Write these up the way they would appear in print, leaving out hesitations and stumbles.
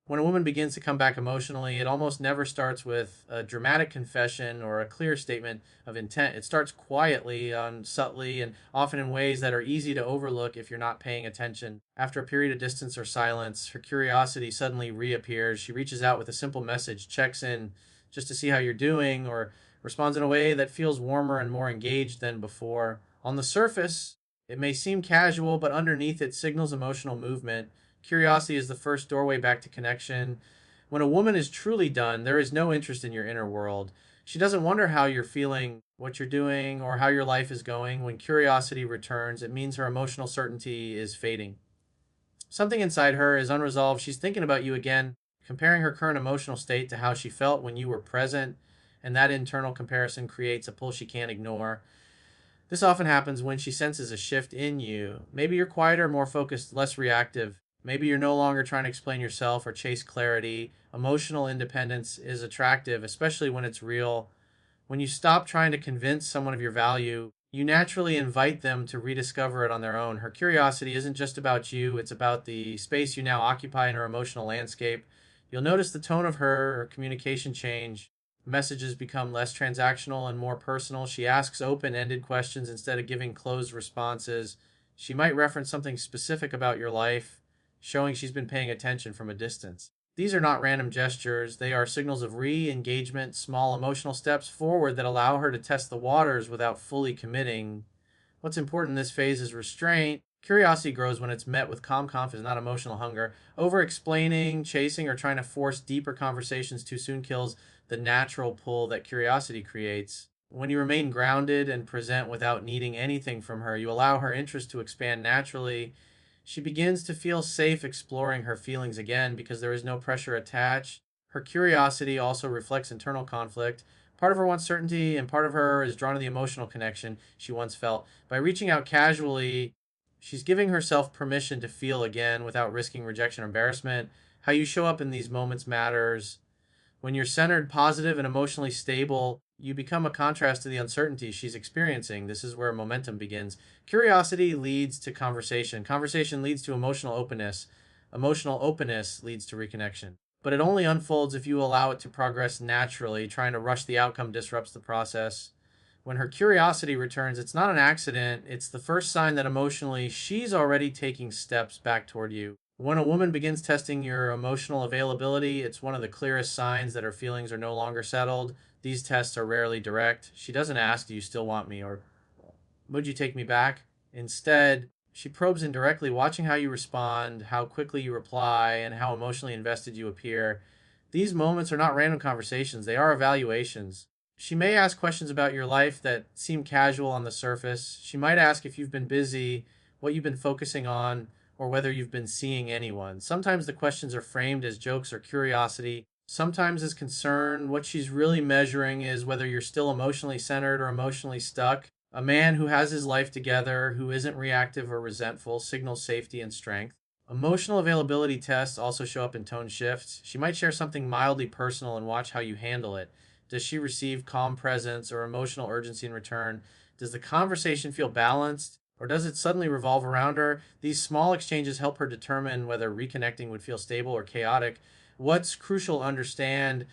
When a woman begins to come back emotionally, it almost never starts with a dramatic confession or a clear statement of intent. It starts quietly, subtly, and often in ways that are easy to overlook if you're not paying attention. After a period of distance or silence, her curiosity suddenly reappears. She reaches out with a simple message, checks in just to see how you're doing, or responds in a way that feels warmer and more engaged than before. On the surface, it may seem casual, but underneath it signals emotional movement. Curiosity is the first doorway back to connection. When a woman is truly done, there is no interest in your inner world. She doesn't wonder how you're feeling, what you're doing, or how your life is going. When curiosity returns, it means her emotional certainty is fading. Something inside her is unresolved. She's thinking about you again, comparing her current emotional state to how she felt when you were present, and that internal comparison creates a pull she can't ignore. This often happens when she senses a shift in you. Maybe you're quieter, more focused, less reactive. Maybe you're no longer trying to explain yourself or chase clarity. Emotional independence is attractive, especially when it's real. When you stop trying to convince someone of your value, you naturally invite them to rediscover it on their own. Her curiosity isn't just about you, it's about the space you now occupy in her emotional landscape. You'll notice the tone of her communication change. Messages become less transactional and more personal. She asks open ended questions instead of giving closed responses. She might reference something specific about your life, showing she's been paying attention from a distance. These are not random gestures, they are signals of re engagement, small emotional steps forward that allow her to test the waters without fully committing. What's important in this phase is restraint. Curiosity grows when it's met with calm confidence, not emotional hunger. Over explaining, chasing, or trying to force deeper conversations too soon kills the natural pull that curiosity creates. When you remain grounded and present without needing anything from her, you allow her interest to expand naturally. She begins to feel safe exploring her feelings again because there is no pressure attached. Her curiosity also reflects internal conflict. Part of her wants certainty, and part of her is drawn to the emotional connection she once felt. By reaching out casually, she's giving herself permission to feel again without risking rejection or embarrassment. How you show up in these moments matters. When you're centered, positive, and emotionally stable, you become a contrast to the uncertainty she's experiencing. This is where momentum begins. Curiosity leads to conversation. Conversation leads to emotional openness. Emotional openness leads to reconnection. But it only unfolds if you allow it to progress naturally. Trying to rush the outcome disrupts the process. When her curiosity returns, it's not an accident. It's the first sign that emotionally she's already taking steps back toward you. When a woman begins testing your emotional availability, it's one of the clearest signs that her feelings are no longer settled. These tests are rarely direct. She doesn't ask, "Do you still want me?" or "Would you take me back?" Instead, she probes indirectly, watching how you respond, how quickly you reply, and how emotionally invested you appear. These moments are not random conversations, they are evaluations. She may ask questions about your life that seem casual on the surface. She might ask if you've been busy, what you've been focusing on, or whether you've been seeing anyone. Sometimes the questions are framed as jokes or curiosity, sometimes as concern. What she's really measuring is whether you're still emotionally centered or emotionally stuck. A man who has his life together, who isn't reactive or resentful, signals safety and strength. Emotional availability tests also show up in tone shifts. She might share something mildly personal and watch how you handle it. Does she receive calm presence or emotional urgency in return? Does the conversation feel balanced, or does it suddenly revolve around her? These small exchanges help her determine whether reconnecting would feel stable or chaotic. What's crucial to understand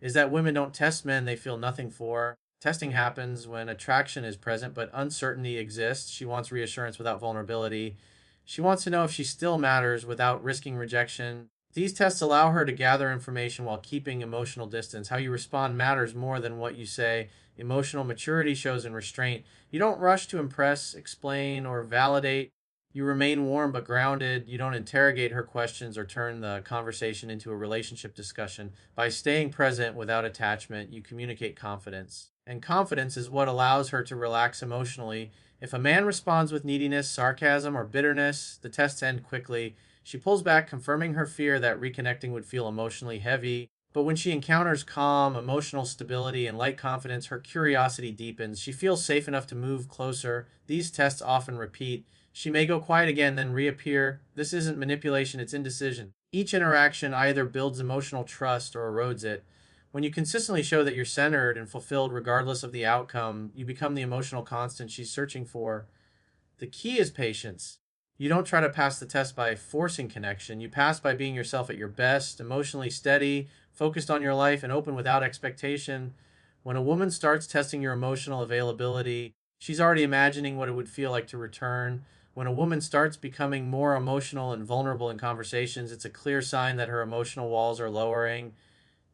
is that women don't test men they feel nothing for. Testing happens when attraction is present but uncertainty exists. She wants reassurance without vulnerability. She wants to know if she still matters without risking rejection. These tests allow her to gather information while keeping emotional distance. How you respond matters more than what you say. Emotional maturity shows in restraint. You don't rush to impress, explain, or validate. You remain warm but grounded. You don't interrogate her questions or turn the conversation into a relationship discussion. By staying present without attachment, you communicate confidence. And confidence is what allows her to relax emotionally. If a man responds with neediness, sarcasm, or bitterness, the tests end quickly. She pulls back, confirming her fear that reconnecting would feel emotionally heavy. But when she encounters calm, emotional stability, and light confidence, her curiosity deepens. She feels safe enough to move closer. These tests often repeat. She may go quiet again, then reappear. This isn't manipulation, it's indecision. Each interaction either builds emotional trust or erodes it. When you consistently show that you're centered and fulfilled regardless of the outcome, you become the emotional constant she's searching for. The key is patience. You don't try to pass the test by forcing connection. You pass by being yourself at your best, emotionally steady, focused on your life, and open without expectation. When a woman starts testing your emotional availability, she's already imagining what it would feel like to return. When a woman starts becoming more emotional and vulnerable in conversations, it's a clear sign that her emotional walls are lowering.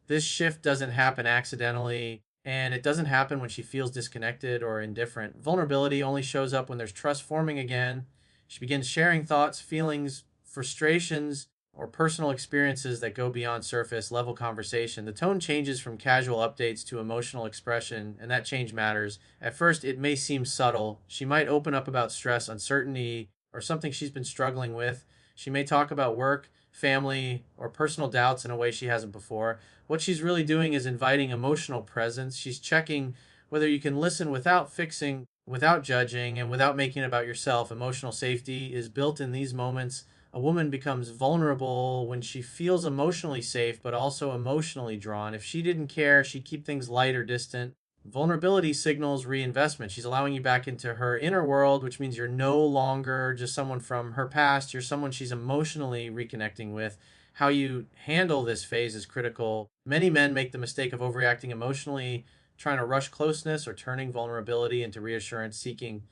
This shift doesn't happen accidentally, and it doesn't happen when she feels disconnected or indifferent. Vulnerability only shows up when there's trust forming again. She begins sharing thoughts, feelings, frustrations, or personal experiences that go beyond surface level conversation. The tone changes from casual updates to emotional expression, and that change matters. At first, it may seem subtle. She might open up about stress, uncertainty, or something she's been struggling with. She may talk about work, family, or personal doubts in a way she hasn't before. What she's really doing is inviting emotional presence. She's checking whether you can listen without fixing, without judging, and without making it about yourself. Emotional safety is built in these moments. A woman becomes vulnerable when she feels emotionally safe, but also emotionally drawn. If she didn't care, she'd keep things light or distant. Vulnerability signals reinvestment. She's allowing you back into her inner world, which means you're no longer just someone from her past. You're someone she's emotionally reconnecting with. How you handle this phase is critical. Many men make the mistake of overreacting emotionally, trying to rush closeness or turning vulnerability into reassurance seeking.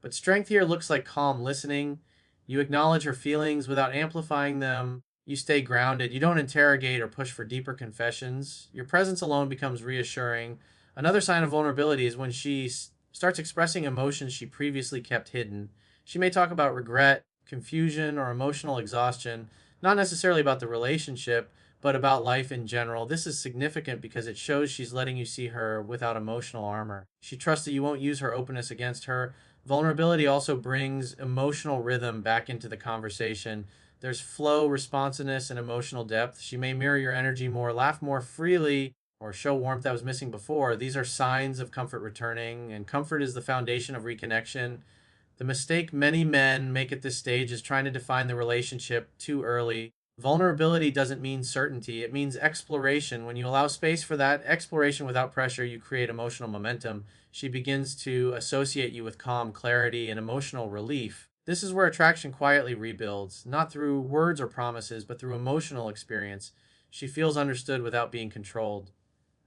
But strength here looks like calm listening. You acknowledge her feelings without amplifying them. You stay grounded. You don't interrogate or push for deeper confessions. Your presence alone becomes reassuring. Another sign of vulnerability is when she starts expressing emotions she previously kept hidden. She may talk about regret, confusion, or emotional exhaustion, not necessarily about the relationship, but about life in general. This is significant because it shows she's letting you see her without emotional armor. She trusts that you won't use her openness against her. Vulnerability also brings emotional rhythm back into the conversation. There's flow, responsiveness, and emotional depth. She may mirror your energy more, laugh more freely, or show warmth that was missing before. These are signs of comfort returning, and comfort is the foundation of reconnection. The mistake many men make at this stage is trying to define the relationship too early. Vulnerability doesn't mean certainty, it means exploration. When you allow space for that exploration without pressure, you create emotional momentum. She begins to associate you with calm, clarity, and emotional relief. This is where attraction quietly rebuilds, not through words or promises, but through emotional experience. She feels understood without being controlled,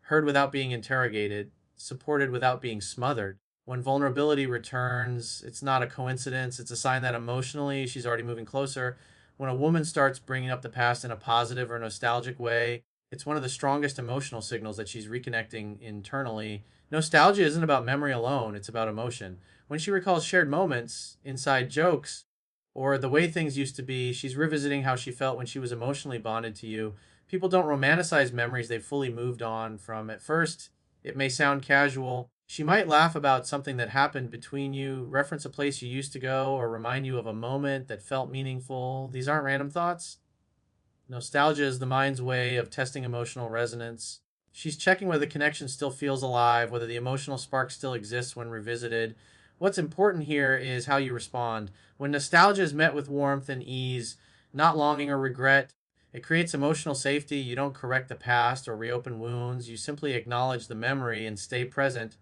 heard without being interrogated, supported without being smothered. When vulnerability returns, it's not a coincidence, it's a sign that emotionally she's already moving closer. When a woman starts bringing up the past in a positive or nostalgic way, it's one of the strongest emotional signals that she's reconnecting internally. Nostalgia isn't about memory alone, it's about emotion. When she recalls shared moments, inside jokes, or the way things used to be, she's revisiting how she felt when she was emotionally bonded to you. People don't romanticize memories they've fully moved on from. At first, it may sound casual. She might laugh about something that happened between you, reference a place you used to go, or remind you of a moment that felt meaningful. These aren't random thoughts. Nostalgia is the mind's way of testing emotional resonance. She's checking whether the connection still feels alive, whether the emotional spark still exists when revisited. What's important here is how you respond. When nostalgia is met with warmth and ease, not longing or regret, it creates emotional safety. You don't correct the past or reopen wounds. You simply acknowledge the memory and stay present.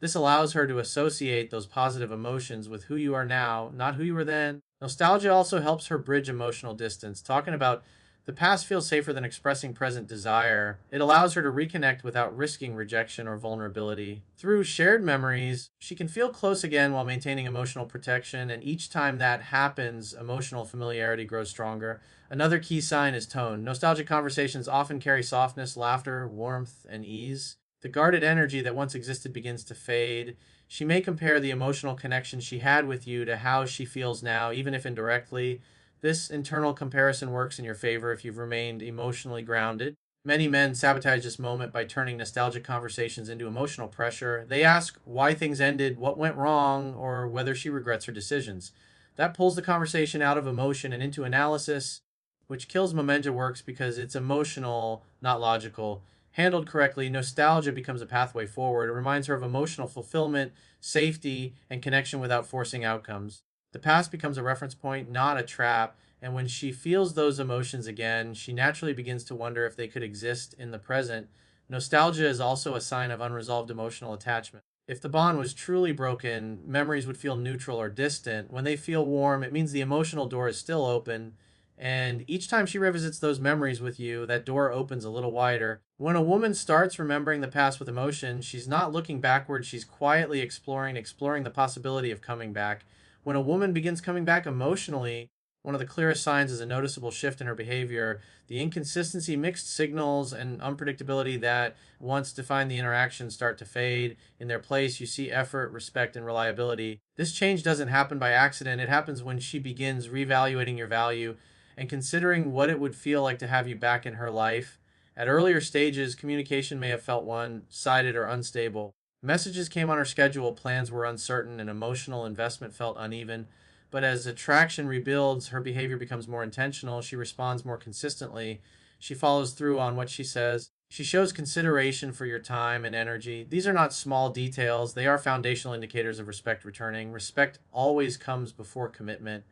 This allows her to associate those positive emotions with who you are now, not who you were then. Nostalgia also helps her bridge emotional distance. Talking about the past feels safer than expressing present desire. It allows her to reconnect without risking rejection or vulnerability. Through shared memories, she can feel close again while maintaining emotional protection, and each time that happens, emotional familiarity grows stronger. Another key sign is tone. Nostalgic conversations often carry softness, laughter, warmth, and ease. The guarded energy that once existed begins to fade. She may compare the emotional connection she had with you to how she feels now, even if indirectly. This internal comparison works in your favor if you've remained emotionally grounded. Many men sabotage this moment by turning nostalgic conversations into emotional pressure. They ask why things ended, what went wrong, or whether she regrets her decisions. That pulls the conversation out of emotion and into analysis, which kills momentum works because it's emotional, not logical. Handled correctly, nostalgia becomes a pathway forward. It reminds her of emotional fulfillment, safety, and connection without forcing outcomes. The past becomes a reference point, not a trap, and when she feels those emotions again, she naturally begins to wonder if they could exist in the present. Nostalgia is also a sign of unresolved emotional attachment. If the bond was truly broken, memories would feel neutral or distant. When they feel warm, it means the emotional door is still open. And each time she revisits those memories with you, that door opens a little wider. When a woman starts remembering the past with emotion, she's not looking backward, she's quietly exploring the possibility of coming back. When a woman begins coming back emotionally, one of the clearest signs is a noticeable shift in her behavior. The inconsistency, mixed signals, and unpredictability that once defined the interaction start to fade. In their place, you see effort, respect, and reliability. This change doesn't happen by accident. It happens when she begins reevaluating your value and considering what it would feel like to have you back in her life. At earlier stages, communication may have felt one-sided or unstable. Messages came on her schedule, plans were uncertain, and emotional investment felt uneven. But as attraction rebuilds, her behavior becomes more intentional. She responds more consistently. She follows through on what she says. She shows consideration for your time and energy. These are not small details, they are foundational indicators of respect returning. Respect always comes before commitment.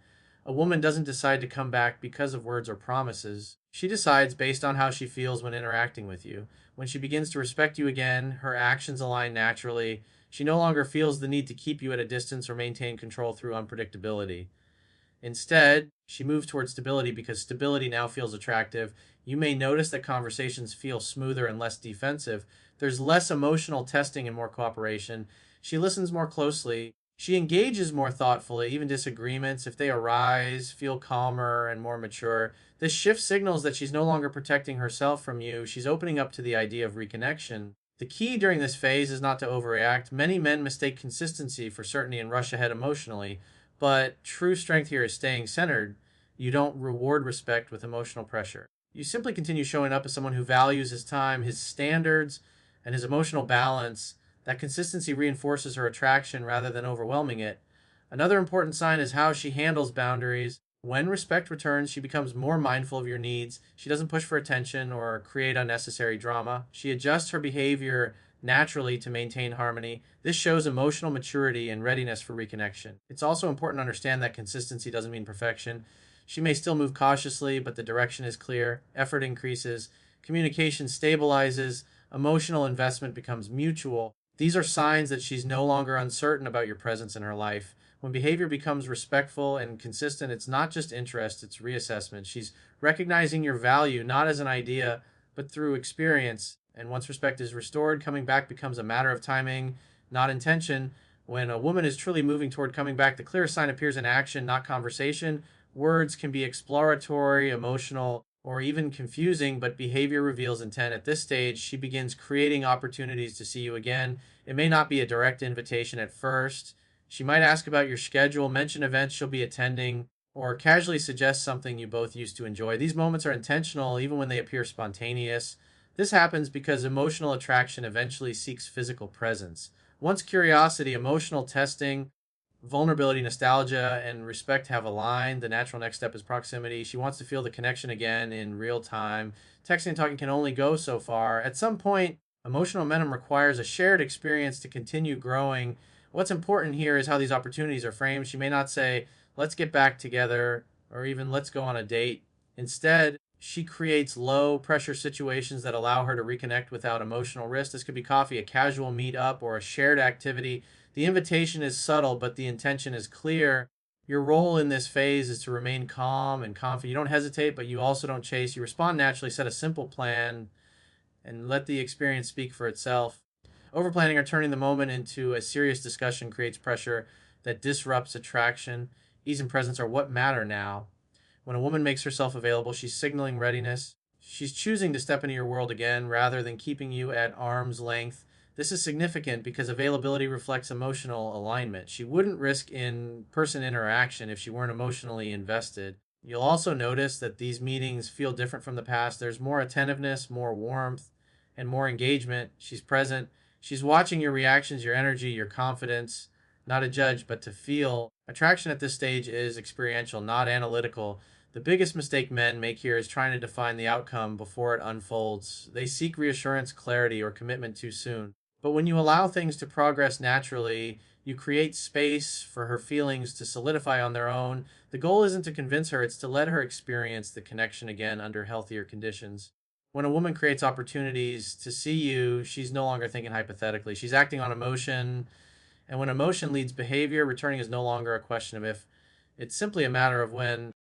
A woman doesn't decide to come back because of words or promises. She decides based on how she feels when interacting with you. When she begins to respect you again, her actions align naturally. She no longer feels the need to keep you at a distance or maintain control through unpredictability. Instead, she moves towards stability because stability now feels attractive. You may notice that conversations feel smoother and less defensive. There's less emotional testing and more cooperation. She listens more closely. She engages more thoughtfully. Even disagreements, if they arise, feel calmer and more mature. This shift signals that she's no longer protecting herself from you. She's opening up to the idea of reconnection. The key during this phase is not to overreact. Many men mistake consistency for certainty and rush ahead emotionally. But true strength here is staying centered. You don't reward respect with emotional pressure. You simply continue showing up as someone who values his time, his standards, and his emotional balance. That consistency reinforces her attraction rather than overwhelming it. Another important sign is how she handles boundaries. When respect returns, she becomes more mindful of your needs. She doesn't push for attention or create unnecessary drama. She adjusts her behavior naturally to maintain harmony. This shows emotional maturity and readiness for reconnection. It's also important to understand that consistency doesn't mean perfection. She may still move cautiously, but the direction is clear, effort increases, communication stabilizes, emotional investment becomes mutual. These are signs that she's no longer uncertain about your presence in her life. When behavior becomes respectful and consistent, it's not just interest, it's reassessment. She's recognizing your value not as an idea, but through experience. And once respect is restored, coming back becomes a matter of timing, not intention. When a woman is truly moving toward coming back, the clearest sign appears in action, not conversation. Words can be exploratory, emotional, or even confusing, but behavior reveals intent. At this stage, she begins creating opportunities to see you again. It may not be a direct invitation at first. She might ask about your schedule, mention events she'll be attending, or casually suggest something you both used to enjoy. These moments are intentional even when they appear spontaneous. This happens because emotional attraction eventually seeks physical presence. Once curiosity, emotional testing, vulnerability, nostalgia, and respect have aligned, the natural next step is proximity. She wants to feel the connection again in real time. Texting and talking can only go so far. At some point, emotional momentum requires a shared experience to continue growing. What's important here is how these opportunities are framed. She may not say, let's get back together, or even let's go on a date. Instead, she creates low pressure situations that allow her to reconnect without emotional risk. This could be coffee, a casual meetup, or a shared activity. The invitation is subtle, but the intention is clear. Your role in this phase is to remain calm and confident. You don't hesitate, but you also don't chase. You respond naturally, set a simple plan, and let the experience speak for itself. Overplanning or turning the moment into a serious discussion creates pressure that disrupts attraction. Ease and presence are what matter now. When a woman makes herself available, she's signaling readiness. She's choosing to step into your world again rather than keeping you at arm's length. This is significant because availability reflects emotional alignment. She wouldn't risk in person interaction if she weren't emotionally invested. You'll also notice that these meetings feel different from the past. There's more attentiveness, more warmth, and more engagement. She's present. She's watching your reactions, your energy, your confidence, not a judge, but to feel. Attraction at this stage is experiential, not analytical. The biggest mistake men make here is trying to define the outcome before it unfolds. They seek reassurance, clarity, or commitment too soon. But when you allow things to progress naturally, you create space for her feelings to solidify on their own. The goal isn't to convince her, it's to let her experience the connection again under healthier conditions. when a woman creates opportunities to see you, she's no longer thinking hypothetically. She's acting on emotion. And when emotion leads behavior, returning is no longer a question of if. It's simply a matter of when.